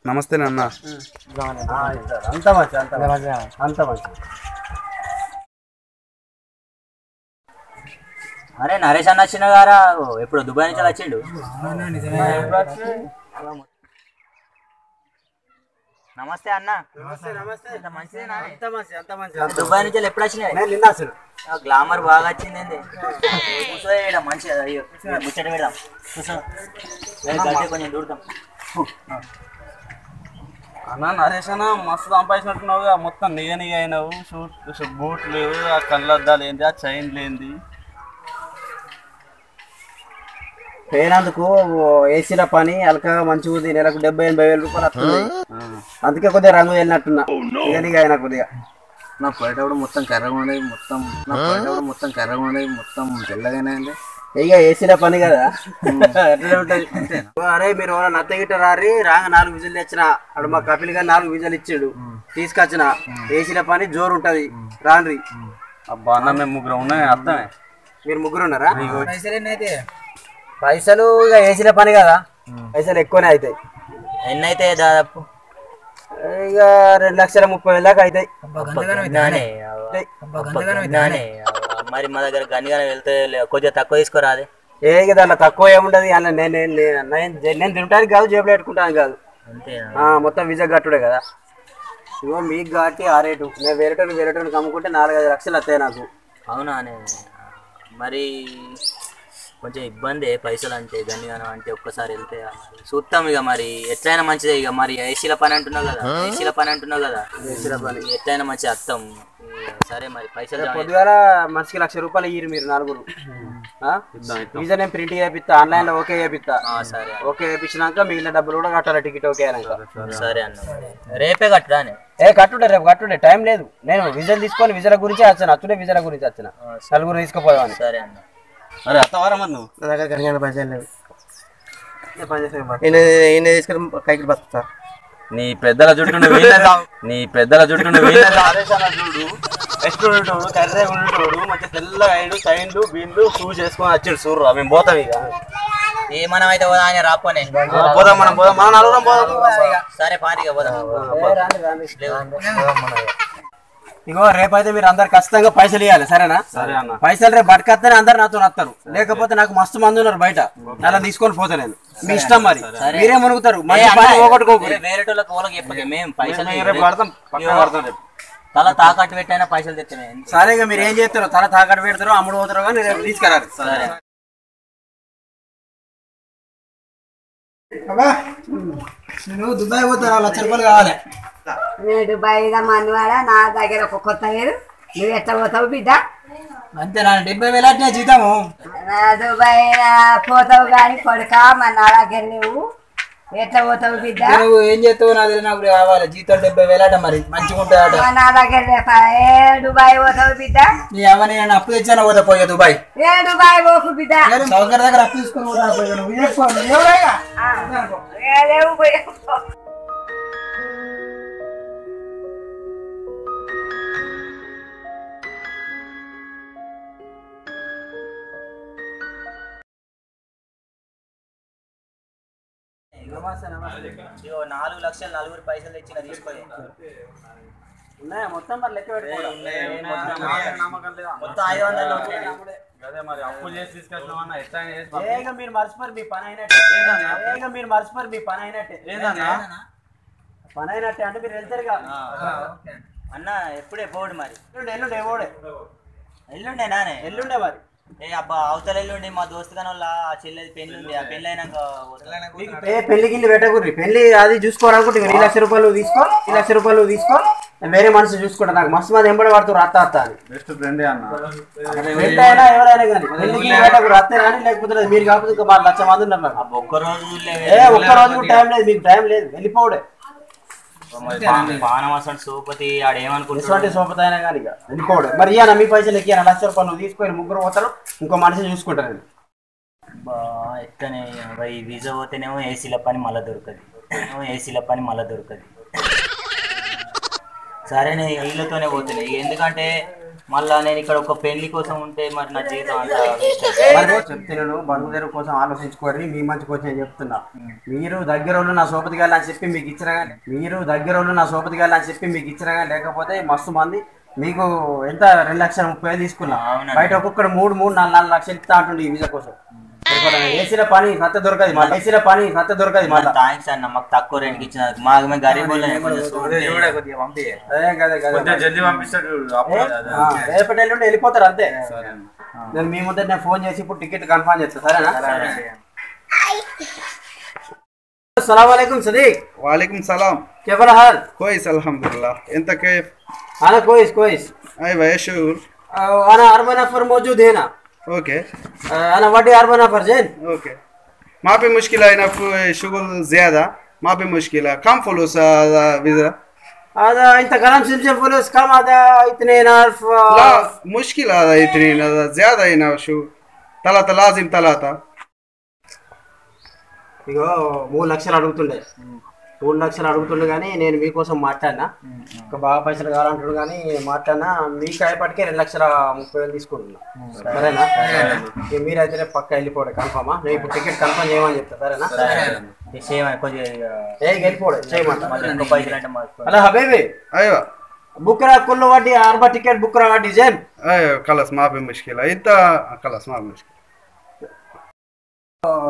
నమస్తే నాన్న. అంత మంచి అంత మంచి. అరే నరేష్ అన్న వచ్చిన గారా ఎప్పుడు దుబాయ్ నుంచి వచ్చిండు. నమస్తే అన్న. దుబాయ్ నుంచి ఎప్పుడు వచ్చినాయి? గ్లామర్ బాగా వచ్చింది. కూర్చో మంచిగా ముచ్చట పెడదాం. కూర్చో కొంచెం దూడతాం. అన్న నరేష్ అన్న మస్తు సంపాదించినట్టున్నావుగా. మొత్తం నిగ అయినావు. బూట్లు, ఆ కళ్ళద్దాలు ఏంది, ఆ చైన్లు ఏంది? పోయినందుకు ఏసీల పని అలకగా మంచిగా ఉంది. నెలకు 70,000-80,000 రూపాయలు వస్తుంది. అందుకే కొద్దిగా రంగు వెళ్ళినట్టున్నా. నిగ అయినా కొద్దిగా నా పోయేటప్పుడు మొత్తం కర్రగా ఉండేది. మొత్తం కర్రగా ఉండేది. మొత్తం తెల్లగానే అండి. ఇక ఏసీల పని కదా అట్లనే ఉంటుంది. అరే మీరు నత్త గిట్ట రారి రాగా 4 విజులు తెచ్చిన. అప్పుడు మా కపిల్ గారు 4 విజులు ఇచ్చాడు, తీసుకొచ్చిన. ఏసీల పని జోరు ఉంటది, రాన్రి. అబ్బా అన్న మేము ముగ్గురు ఉన్నాయి. అర్థమే. మీరు ముగ్గురు ఉన్నారా? పైసలు ఇక ఏసీల పని కదా, పైసలు ఎక్కువనే అవుతాయి. ఎన్ని అవుతాయి దాదాపు? ఇక 2,30,000 దాకా అవుతాయి. మరి మా దగ్గర గనిగానే వెళ్తే కొద్దిగా తక్కువ తీసుకోరాదే. ఏ దాంట్లో తక్కువ ఏముండదు. అలా నేను తింటానికి కాదు, జేబులో పెట్టుకుంటాను కాదు. మొత్తం విజా కట్టుడే కదా. ఇగో మీకు కాబట్టి ఆ రేటు. నేను వేరేటోని అమ్ముకుంటే 4-5 లక్షలు వస్తాయి నాకు. అవునా? మరి కొంచెం ఇబ్బంది పైసలు అంటే. గనిగానం అంటే ఒక్కసారి వెళ్తే చూస్తాం. ఇక మరి ఎట్లయినా మంచిదే. ఇక మరి ఏసీల పని అంటున్నావు కదా, ఏసీల పని ఎట్లయినా మంచిగా అర్థం. సరే మరి పైసలు పొద్దుగాల మనిషికి ₹1,00,000 ఇయ్యరు మీరు 4. వీజా నేను ప్రింట్ చేపిస్తా, ఆన్లైన్ లో ఓకే చేపిస్తా. సరే, ఓకే చేపించినాక మిగిలిన డబ్బులు కూడా కట్టాలి, టికెట్ ఓకే అయినాక. సరే అన్న. రేపే కట్టుడానే? కట్టుడే, రేపు కట్టుడే, టైం లేదు. నేను విజాలు తీసుకొని విజాల గురించి వచ్చాను. అచ్చుడే విజాల గురించి వచ్చిన. 4 తీసుకుపోయాను. సరే అన్న. అరే అత్తవారా మరి నువ్వు? నా దగ్గర గడిగిన పైసలు లేవు. తీసుకొని కైకి బతుకుతా. నీ పెద్దల జుట్టు నువ్వు చూడు. ఎస్టోడు కర్రే ఉండేటోడు మంచిగా తెల్లగా అయ్యాడు. చైన్లు బీన్లు షూస్ చేసుకొని వచ్చాడు. చూడరా మేము పోతాం. ఇక మనం అయితే పోదా అని రాపోనే. పోదాం మనం నలుగురం పోదాం. సరే పాటిగా పోదాం. ఇగో రేపైతే మీరు అందరు ఖచ్చితంగా పైసలు ఇవ్వాలి, సరేనా? సరే అన్న. పైసలు రేపు పట్టుకొస్తేనే అందరు నాతో వస్తారు. లేకపోతే నాకు మస్తు మంది ఉన్నారు బయట, అలా తీసుకొని పోతా నేను. మీ ఇష్టం, మరి మీరే మునుగుతారు. తల తాకట్టు పెట్టైనా పైసలు తెచ్చామే. సరేగా మీరు ఏం చేస్తారో, తల తాకట్టు పెడతారో అమ్ముడు పోతారో కానీ రేపు తీసుకురారు. నేను దుబాయ్ పోతాను, ₹1,00,000 కావాలి. దుబాయ్ మనవాడ నా దగ్గర ఒక కొత్త లేదు. నువ్వు ఎట్లా పోతావు బిడ్డ? అంతేనా? 70,000 అంటే జీతము. దుబాయ్ పోతావు కానీ కొడుక మన నా దగ్గర నువ్వు ఎట్లా పోతావు బిడ్డ? నువ్వు ఏం చేస్తావు నాకు కావాలి. జీతం 70,000 అట, మరి మంచిగా ఉంటాయట. నా దగ్గర దుబాయ్ పోతావు బిడ్డ? నీ అవన్నీ నేను అప్పు తెచ్చాను, పోతా పోయా దుబాయ్. దుబాయ్ పోకు బిడ్డ. సౌకర్య దగ్గర అప్పు తీసుకుని పోతా పోయా. ఇగో 4 లక్షలు 4 పైసలు తెచ్చిన తీసుకోలే. ఉన్నాయా మొత్తం? మరి లెక్క పెట్టుకోవాలి. మొత్తం 500 మరి అప్పు చేసి తీసుకొచ్చినామన్నా ఎట్లా మీరు మర్చిపోరు మీ పని అయినట్టే. పని అయినట్టే అంటే మీరు వెళ్తారుగా అన్న. ఎప్పుడే పోడు మరి? ఎల్లుండే పోడే. ఎల్లుండే మరి. ఏ అబ్బా అవతల ఎల్లుండి మా దోస్తు కానీ వాళ్ళ చెల్లెది పెళ్లి ఉంది. ఆ పెళ్లి అయినాక పెళ్లి గిల్లి పెట్టకూడదు. పెళ్లి అది చూసుకోరాకుంటే ₹1,00,000 తీసుకో, ₹1,00,000 తీసుకో. వేరే మనసు చూసుకుంటా. నాకు మస్తు మంది ఎంబడి పడుతున్నారు అత్త అని. బెస్ట్ ఫ్రెండ్ అన్న. ఫ్రెండ్ అయినా ఎవరైనా కానీ పెళ్లి గిల్లి పెట్టకూడదు. అత్తే కానీ లేకపోతే మీరు కాకపోతే ఇంకా 1,00,000 మంది ఉన్నారు నాకు. ఒక్కరోజు కూడా టైం లేదు, మీకు టైం లేదు, వెళ్ళిపోవడే. సోపతి ఆడేమనుకుంటున్నాడు? సోపతి అయినా కానీ ఇక వెళ్ళిపోవడే. మరి ఇయ్యాన మీ పైసలు ఎక్కియాలి. ₹1,00,000 తీసుకొని ముగ్గురు పోతారు, ఇంకో మనిషి చూసుకుంటారు. ఎక్కనే ఈ వీజా పోతేనేమో ఏసీల పని మళ్ళీ దొరకదు. సరే నేను వీళ్ళతోనే పోతున్నాయి. ఎందుకంటే మళ్ళా నేను ఇక్కడ ఒక పెళ్లి కోసం ఉంటే మరి నా జీవితం అంతా చెప్తున్నాను. బంధు తెరువు కోసం ఆలోచించుకోరి, మీ మంచి కోసం చెప్తున్నా. మీరు దగ్గరోళ్ళు నా సోపతి గారు అని చెప్పి మీకు ఇచ్చినా కానీ లేకపోతే మస్తు మంది మీకు ఎంత 2,30,000 తీసుకున్నా, బయట ఒక్కొక్కడు 3-4 లక్షలు ఇస్తా అంటుండే ఈ వీసా కోసం. ఏసీల పని సత్త దొరకదు మళ్ళీ. థ్యాంక్స్ అన్న, మాకు తక్కువ రేటుకి ఇచ్చినందుకు. మాకు మేము గరీబ్ రేపటి ఎల్లుండి వెళ్ళిపోతారు అంతే. నేను మీ ముందర నేను ఫోన్ చేసి ఇప్పుడు టికెట్ కన్ఫర్మ్ చేస్తా, సరేనా? अस्सलाम वालेकुम सदीक। वालेकुम सलाम। कैफ हाल? कोइस अल्हम्दुलिल्लाह। انت كيف؟ انا كويس. ايوه ايش شغل؟ انا اربع نفر موجود هنا. اوكي. انا ودي 4 نفر زين؟ اوكي. ما في مشكلة، هنا في شغل زيادة، ما في مشكلة. كم فلوس هذا فيزا؟ هذا انت كلام سمسم فلوس كم؟ هذا 2,000. لا مشكلة، هذا 2 هذا زيادة. هنا شو 3 لازم 3. ఇగో 3 లక్షలు అడుగుతుండే కానీ నేను మీకోసం మాట్లాడినా. ఒక బాగా పైసలు కావాలంటాడు కానీ మాట్లాడినా. మీకు అయ్యేపటికే 2,30,000 తీసుకుంటున్నా, సరేనా? మీరైతే రేపు పక్క వెళ్ళిపోవడం కన్ఫర్మా? నేను ఇప్పుడు టికెట్ కన్ఫర్మ్ చేయమని చెప్తా, సరేనా? వెళ్ళిపోవడం చేయమంటా. అలా హబీబీ ايوه بكره كل وادي 4 టికెట్ بكره وادي زين. ايوه خلاص ما في مشكلة. انت خلاص ما في مشكلة.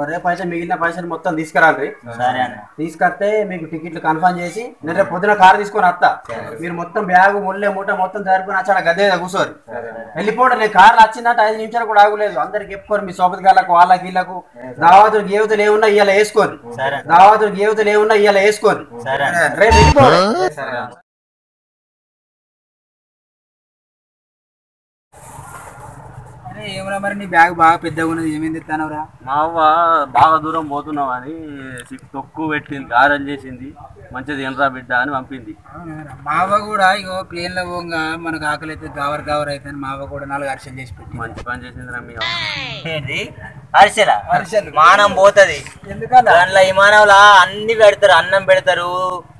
రేపు అయితే మిగిలిన పైసలు మొత్తం తీసుకురాలి. తీసుకొస్తే మీకు టికెట్లు కన్ఫర్మ్ చేసి నేను రేపు పొద్దున కారు తీసుకొని వస్తా. మీరు మొత్తం బ్యాగు ముళ్ళే మూట మొత్తం తయారుకుని వచ్చాడ గదే కూర్చోరు. వెళ్ళిపోవడం. నేను కార్లు వచ్చిందంటే 5 నిమిషాలు కూడా ఆగలేదు. అందరికి చెప్పుకోరు, మీ సోపతి గాళ్ళకు వాళ్ళకి వీళ్ళకు. దావాతులు గేవతలు ఏమున్నా ఇవాళ వేసుకోరు. రేపు వెళ్ళిపోవడం. ఏమరా మరి నీ బ్యాగ్ బాగా పెద్దగా ఉన్నది, ఏమైంది ఎత్తానవరా? మా అవ్వ బాగా దూరం పోతున్నావు అని తొక్కు పెట్టింది, గారెలు చేసింది. మంచిది తినరా బిడ్డ అని పంపింది. మా అవ్వ కూడా ఇగో ప్లేన్ లో పోగా మనకు ఆకలి అయితే గావర్ అయితే మా అవ్వ కూడా 4 అరిసెలు చేసి పెట్టి మంచి పని చేసిందిరా మీ ఏంటి అరిసెలు? మానం పోతుంది. దాంట్లో విమానంలో అన్ని పెడతారు, అన్నం పెడతారు,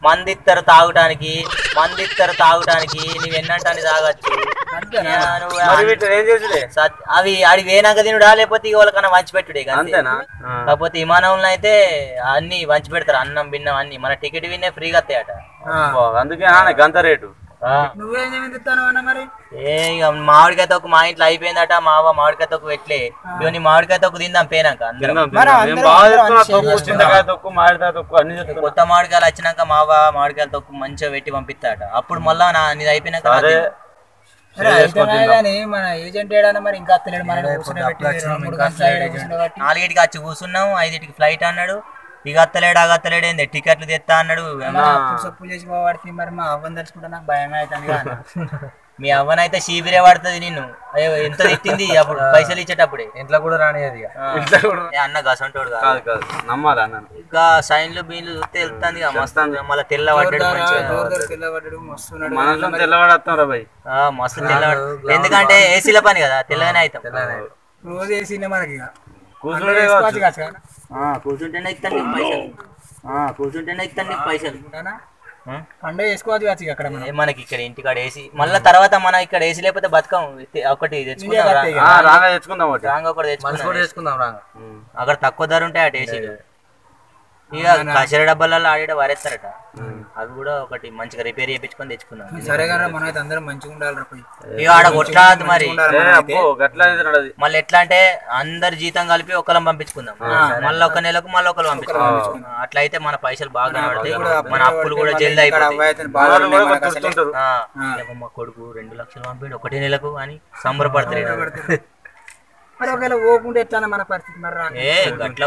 మంది ఇస్తారు తాగటానికి. నువ్వెన్నంటాన్ని తాగచ్చు. అవి ఆడి వేనాక తినుడా, లేకపోతే వాళ్ళకన్నా వంచి పెట్టుడే అంతేనా? కాకపోతే విమానంలో అయితే అన్ని వంచి పెడతారు, అన్నం బిన్నం అన్ని. మన టికెట్ విన్నే ఫ్రీగా వస్తాయట, అందుకే గంత రేటు. మామిడికాయ తొక్కు మా ఇంట్లో అయిపోయిందట. మా అవ్వ మామిడికాయ తొక్కు పెట్టలే. నీ మామిడికాయ తొక్కు తిందాం పోయినాక. కొత్త మామిడికాయలు వచ్చినాక మా అవ్వ మామిడికాయల తొక్కు మంచిగా పెట్టి పంపిస్తాట. అప్పుడు మళ్ళా నీది అయిపోయినాక మన ఏజెంట్ ఏడానా మరి ఇంకా అత్తలేడు. 4టికి వచ్చి కూర్చున్నాం, 5టికి ఫ్లైట్ అన్నాడు. ఇక అత్తలేడు ఏంది టికెట్లు తెస్తా అన్నాడు. సప్పు చేసి పోవాడితే మరి మా అవ్వని తెలుసుకుంటా నాకు భయమే అవుతుంది. మీ అవ్వనైతే షీబిరే పడుతుంది నిన్ను. అయ్యో ఎంత తిట్టింది అప్పుడు పైసలు ఇచ్చేటప్పుడే. ఇంట్లో కూడా రానిది అన్న గసంటోడు కాదు, నమ్మాలి అన్న. ఇంకా సైన్లు బీన్లు చూస్తే వెళ్తాంది మస్తు. మళ్ళీ తెల్లబడ్డాడు, మస్తు తెల్లబడ్డాడు. ఎందుకంటే ఏసీల పని కదా, తెల్లగానే అవుతాం. రోజు ఏసీనే మనకి కూర్చుంటేనే ఇస్తాను నీకు పైసలు. పండుగ చేసుకోవచ్చు అక్కడ మనకి ఇక్కడ ఇంటికాడ ఏసీ. మళ్ళీ తర్వాత మనం ఇక్కడ ఏసీ లేకపోతే బతకం. ఒకటి తెచ్చుకుందాం, ఒకటి తెచ్చుకుందాం. అక్కడ తక్కువ ధర ఉంటాయి అటు ఏసీలు. ఇక కచర డబ్బాలలో ఆడ వారేస్తారట. అవి కూడా ఒకటి మంచిగా రిపేర్ చేయించుకొని తెచ్చుకుందాం. సరే కదా, మనం అయితే అందరం మంచిగా ఉండాలి. ఇక ఆడ కొట్లాదు మరి. మళ్ళీ ఎట్లా అంటే అందరి జీతం కలిపి ఒకళ్ళం పంపించుకుందాం. మళ్ళీ ఒక నెలకు మళ్ళీ ఒకళ్ళు పంపించుకుందాం. అట్లా అయితే మన పైసలు బాగా కనబడతాయి, మన అప్పులు కూడా జల్ది అయిపోతాయి. మా కొడుకు 2 లక్షలు పంపిండు 1 నెలకు అని సంబరపడతారు. మరి ఒకవేళ పోకుంటే ఎట్లా మన పరిస్థితి? మరి గట్ల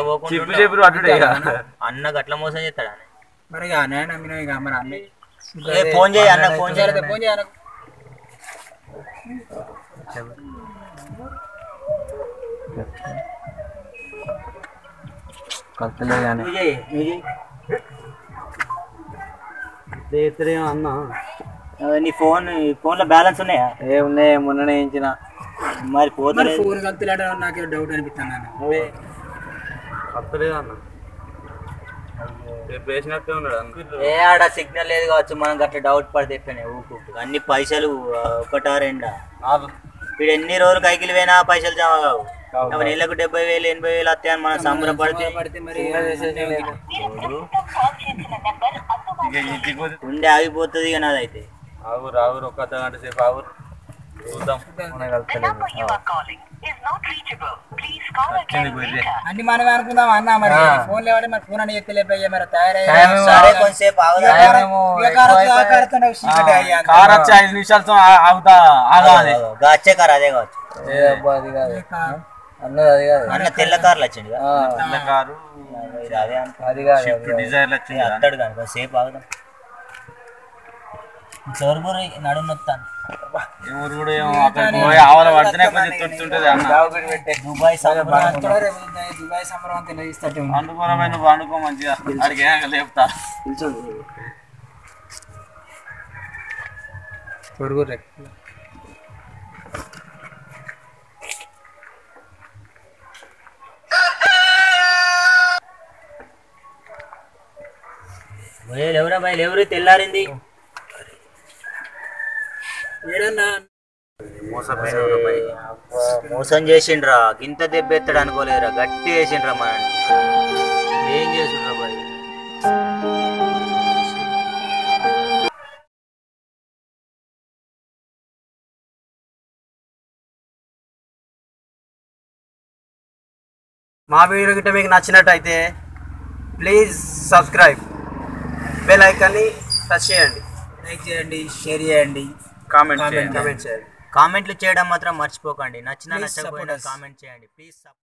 అన్న గట్ల మోసం చేస్తాడు. మరి నమ్మినా ఇక మరి అన్న ఫోన్ చేయి, అన్న ఫోన్ చేయాలి. ఫోన్ చేయాలి. అన్న నీ ఫోన్లో బ్యాలెన్స్ ఉన్నాయా? ఏమున్నాయి, మొన్ననే వేయించిన. మరి పోతే ఫోన్ కలితలేట నాకు డౌట్ అనిపిస్తాను. అత్తలేదు అన్న. వేసినట్టే ఉన్నాడు ఏ ఆడ సిగ్నల్ లేదు కావచ్చు, మనం గట్లా డౌట్ పడితే ఎట్లనే ఊకు అన్ని పైసలు ఒకటా రెండా. ఇప్పుడు ఎన్ని రోజులు కైకిలు పోయినా పైసలు జమ కావు. నెలకు 70,000 80,000 వస్తాయని మనం సంబరపడితే ఉండే ఆగిపోతుంది. ఇక నాదైతే ఆవురు ఆవురు ఒక అర్ధగంట సేపు ఆవురు చూద్దాం. అన్ని మనమే అనుకుందాం అన్న. మరి ఫోన్ లేవంటే మరి ఫోన్ అని ఎత్తలేపోయా మరి సరే కొంచెంసేపు కార్ వచ్చి 5 నిమిషాలతో ఆగుతా ఆగాలి. వచ్చే కారు అదే కావచ్చు. అన్న తెల్ల కార్లు వచ్చింది తెల్ల కారు అదే డిజైర్లు వచ్చింది అత్తాడు కానీ కొంచెంసేపు ఆగుదాం. చోరుగురు నడుము నొత్తాను. ఎవరు కూడా ఏమో అక్కడికి పోయి ఆవల పడితేనే కొంచెం తొడుతుంటది అన్న. దుబాయ్ దుబాయ్ సంబరం తెలియజేస్తాడు. పండుకోరమైన పండుకో మంచిగా అడిగి లేపుతా. ఎవరా బాయ్ ఎవరు తెల్లారింది. మోసం చేసిండ్రా, గింత దెబ్బ ఎత్తాడు అనుకోలేదురా, గట్టి వేసిండ్రా మనని. ఏం చేసిండ్రా బాయ్. మా వీడియో గిట్ట మీకు నచ్చినట్టయితే ప్లీజ్ సబ్స్క్రైబ్, బెల్ ఐకాన్ని టచ్ చేయండి, లైక్ చేయండి, షేర్ చేయండి, కామెంట్ కామెంట్ చేయండి. కామెంట్లు చేయడం మాత్రం మర్చిపోకండి. నచ్చినా నచ్చకపోయినా కామెంట్ చేయండి ప్లీజ్.